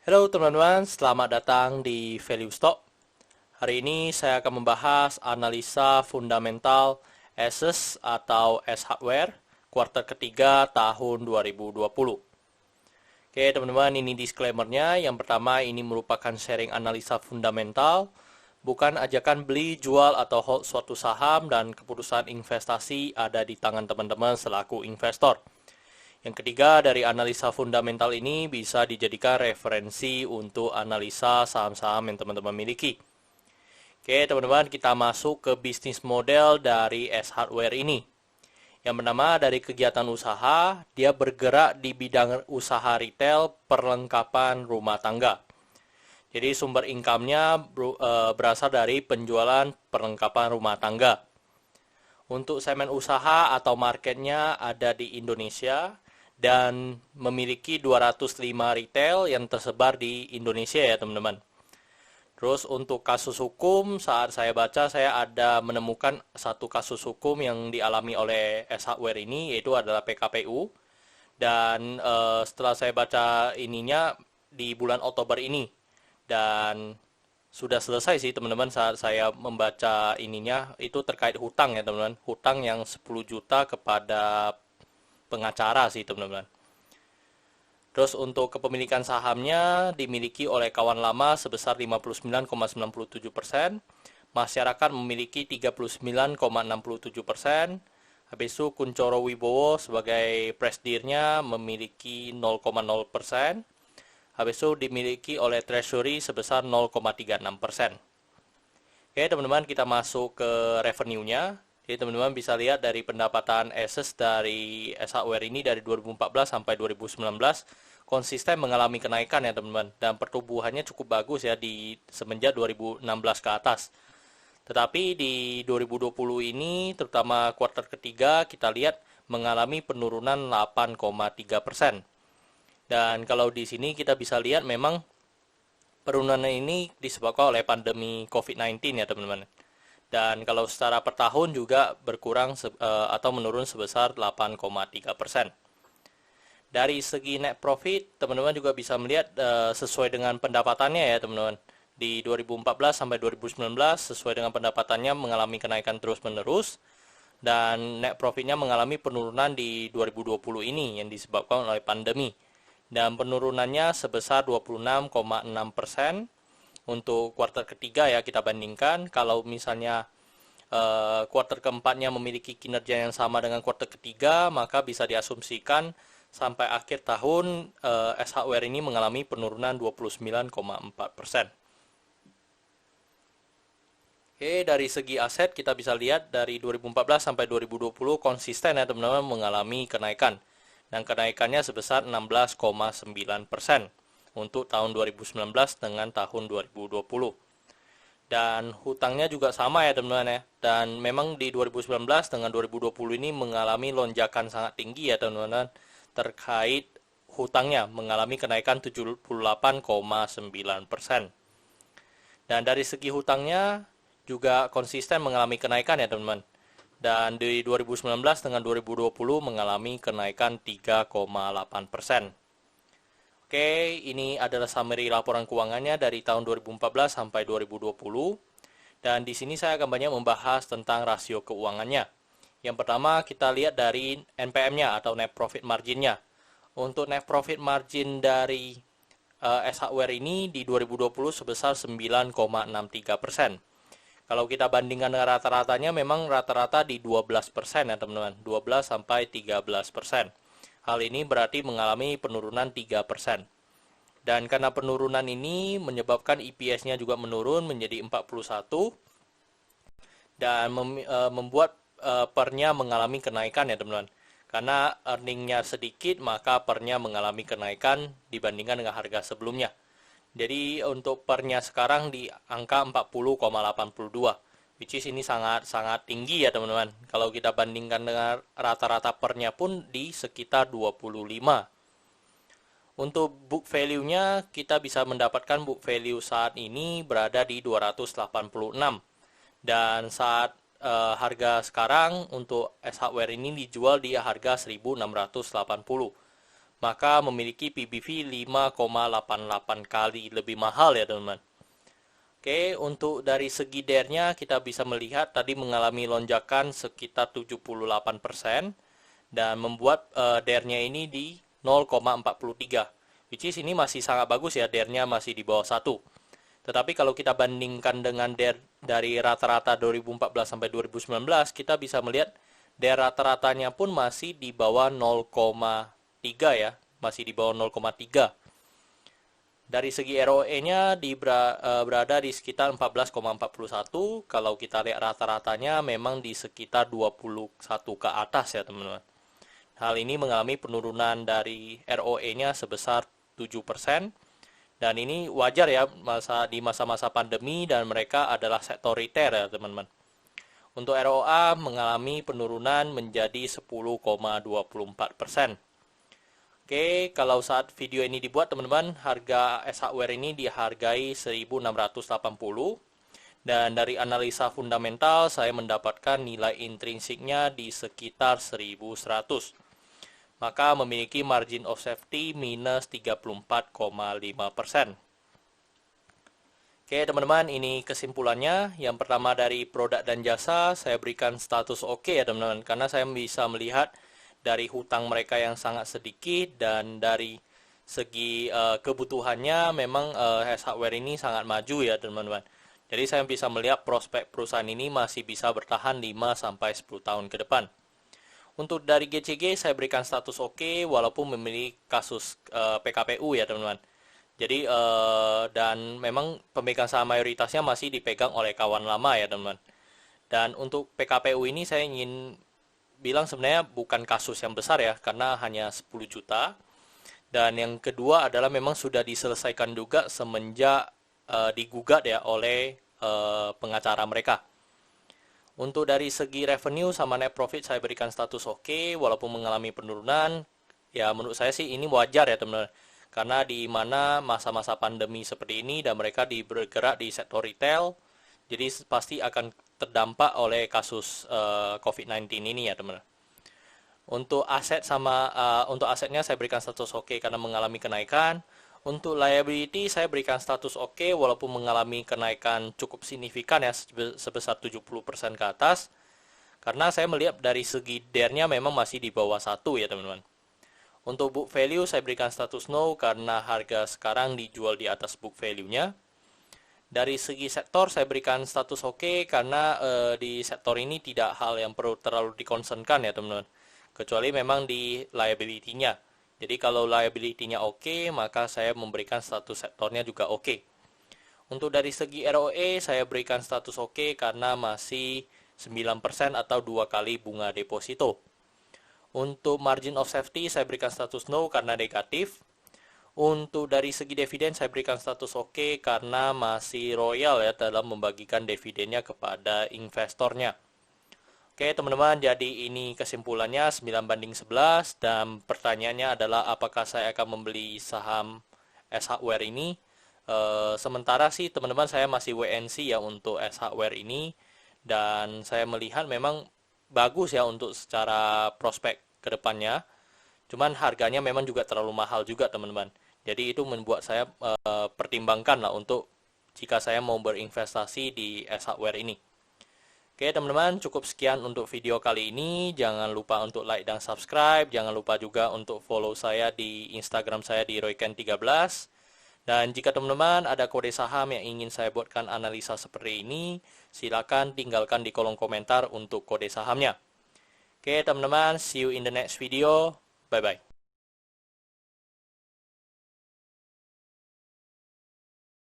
Halo teman-teman, selamat datang di Value Stock. Hari ini saya akan membahas analisa fundamental ASUS atau S Hardware kuartal ketiga tahun 2020. Oke teman-teman, ini disclaimer-nya. Yang pertama, ini merupakan sharing analisa fundamental, bukan ajakan beli, jual, atau hold suatu saham, dan keputusan investasi ada di tangan teman-teman selaku investor. Yang ketiga, dari analisa fundamental ini bisa dijadikan referensi untuk analisa saham-saham yang teman-teman miliki. Oke, teman-teman, kita masuk ke bisnis model dari S Hardware ini. Yang pertama, dari kegiatan usaha, dia bergerak di bidang usaha retail perlengkapan rumah tangga. Jadi sumber income-nya berasal dari penjualan perlengkapan rumah tangga. Untuk segmen usaha atau marketnya ada di Indonesia dan memiliki 205 retail yang tersebar di Indonesia ya teman-teman. Terus untuk kasus hukum, saat saya baca saya ada menemukan satu kasus hukum yang dialami oleh S Hardware ini, yaitu adalah PKPU. Dan setelah saya baca ininya di bulan Oktober ini, dan sudah selesai sih teman-teman saat saya membaca ininya, itu terkait hutang ya teman-teman. Hutang yang 10 juta kepada pengacara sih teman-teman. Terus untuk kepemilikan sahamnya dimiliki oleh kawan lama sebesar 59,97%, masyarakat memiliki 39,67%, habis itu Kunchoro Wibowo sebagai presidennya memiliki 0,0%, habis itu dimiliki oleh Treasury sebesar 0,36%. Oke teman-teman, kita masuk ke revenue-nya. Jadi teman-teman bisa lihat dari pendapatan ASUS dari S Hardware ini dari 2014 sampai 2019 konsisten mengalami kenaikan ya teman-teman, dan pertumbuhannya cukup bagus ya di semenjak 2016 ke atas. Tetapi di 2020 ini terutama kuartal ketiga kita lihat mengalami penurunan 8,3%. Dan kalau di sini kita bisa lihat memang penurunan ini disebabkan oleh pandemi COVID-19 ya teman-teman. Dan kalau secara per tahun juga berkurang atau menurun sebesar 8,3%. Dari segi net profit, teman-teman juga bisa melihat sesuai dengan pendapatannya ya teman-teman. Di 2014 sampai 2019 sesuai dengan pendapatannya mengalami kenaikan terus-menerus. Dan net profitnya mengalami penurunan di 2020 ini yang disebabkan oleh pandemi. Dan penurunannya sebesar 26,6%. Untuk kuartal ketiga ya kita bandingkan, kalau misalnya kuartal keempatnya memiliki kinerja yang sama dengan kuartal ketiga, maka bisa diasumsikan sampai akhir tahun S Hardware ini mengalami penurunan 29,4%. Oke, dari segi aset kita bisa lihat dari 2014 sampai 2020 konsisten ya teman-teman mengalami kenaikan. Dan kenaikannya sebesar 16,9% untuk tahun 2019 dengan tahun 2020. Dan hutangnya juga sama ya teman-teman ya. Dan memang di 2019 dengan 2020 ini mengalami lonjakan sangat tinggi ya teman-teman terkait hutangnya, mengalami kenaikan 78,9%. Dan dari segi hutangnya juga konsisten mengalami kenaikan ya teman-teman. Dan di 2019 dengan 2020 mengalami kenaikan 3,8%. Oke, ini adalah summary laporan keuangannya dari tahun 2014 sampai 2020. Dan di sini saya akan banyak membahas tentang rasio keuangannya. Yang pertama kita lihat dari NPM-nya atau net profit margin-nya. Untuk net profit margin dari S Hardware ini di 2020 sebesar 9,63%. Kalau kita bandingkan dengan rata-ratanya memang rata-rata di 12% ya teman-teman. 12 sampai 13%. Hal ini berarti mengalami penurunan 3%. Dan karena penurunan ini menyebabkan EPS-nya juga menurun menjadi 41 dan membuat pernya mengalami kenaikan ya teman-teman. Karena earningnya sedikit maka pernya mengalami kenaikan dibandingkan dengan harga sebelumnya. Jadi untuk pernya sekarang di angka 40,82, which is ini sangat tinggi ya teman-teman. Kalau kita bandingkan dengan rata-rata pernya pun di sekitar 25. Untuk book value-nya kita bisa mendapatkan book value saat ini berada di 286. Dan saat harga sekarang untuk S Hardware ini dijual di harga 1680. maka memiliki PBV 5,88 kali lebih mahal ya teman-teman. Oke, untuk dari segi DER-nya kita bisa melihat tadi mengalami lonjakan sekitar 78% dan membuat DER-nya ini di 0,43. Which is ini masih sangat bagus ya, DER-nya masih di bawah 1. Tetapi kalau kita bandingkan dengan DER dari rata-rata 2014 sampai 2019, kita bisa melihat DER rata-ratanya pun masih di bawah 0,3 ya, masih di bawah 0,3. Dari segi ROE-nya berada di sekitar 14,41. Kalau kita lihat rata-ratanya memang di sekitar 21 ke atas ya teman-teman. Hal ini mengalami penurunan dari ROE-nya sebesar 7%. Dan ini wajar ya di masa-masa pandemi dan mereka adalah sektor retail ya teman-teman. Untuk ROA mengalami penurunan menjadi 10,24%. Oke, kalau saat video ini dibuat teman-teman, harga S hardware ini dihargai 1.680 dan dari analisa fundamental saya mendapatkan nilai intrinsiknya di sekitar 1.100. Maka memiliki margin of safety minus 34,5%. Oke teman-teman, ini kesimpulannya. Yang pertama dari produk dan jasa, saya berikan status oke ya teman-teman, karena saya bisa melihat dari hutang mereka yang sangat sedikit dan dari segi kebutuhannya memang S hardware ini sangat maju ya teman-teman. Jadi saya bisa melihat prospek perusahaan ini masih bisa bertahan 5-10 tahun ke depan. Untuk dari GCG saya berikan status oke walaupun memiliki kasus PKPU ya teman-teman. Jadi dan memang pemegang saham mayoritasnya masih dipegang oleh kawan lama ya teman-teman. Dan untuk PKPU ini saya ingin bilang sebenarnya bukan kasus yang besar ya, karena hanya 10 juta. Dan yang kedua adalah memang sudah diselesaikan juga semenjak digugat ya oleh pengacara mereka. Untuk dari segi revenue sama net profit saya berikan status oke, walaupun mengalami penurunan. Ya menurut saya sih ini wajar ya teman-teman. Karena di mana masa-masa pandemi seperti ini dan mereka bergerak di sektor retail, jadi pasti akan terdampak oleh kasus COVID-19 ini ya teman-teman. Untuk aset untuk asetnya saya berikan status oke karena mengalami kenaikan. Untuk liability saya berikan status oke walaupun mengalami kenaikan cukup signifikan ya sebesar 70% ke atas. Karena saya melihat dari segi DER-nya memang masih di bawah 1 ya teman-teman. Untuk book value saya berikan status no karena harga sekarang dijual di atas book value-nya. Dari segi sektor saya berikan status oke karena di sektor ini tidak hal yang perlu terlalu dikonsernkan ya teman-teman. Kecuali memang di liability-nya. Jadi kalau liability-nya oke, maka saya memberikan status sektornya juga oke. Untuk dari segi ROE saya berikan status oke karena masih 9% atau 2 kali bunga deposito. Untuk margin of safety saya berikan status no karena negatif. Untuk dari segi dividen saya berikan status oke karena masih royal ya dalam membagikan dividennya kepada investornya. Oke teman-teman, jadi ini kesimpulannya 9:11 dan pertanyaannya adalah apakah saya akan membeli saham S hardware ini. Sementara sih teman-teman saya masih WNC ya untuk S hardware ini dan saya melihat memang bagus ya untuk secara prospek ke depannya. Cuman harganya memang juga terlalu mahal juga teman-teman. Jadi itu membuat saya pertimbangkan lah untuk jika saya mau berinvestasi di S hardware ini. Oke teman-teman, cukup sekian untuk video kali ini. Jangan lupa untuk like dan subscribe. Jangan lupa juga untuk follow saya di Instagram saya di royken13. Dan jika teman-teman ada kode saham yang ingin saya buatkan analisa seperti ini, silakan tinggalkan di kolom komentar untuk kode sahamnya. Oke teman-teman, see you in the next video. Bye-bye.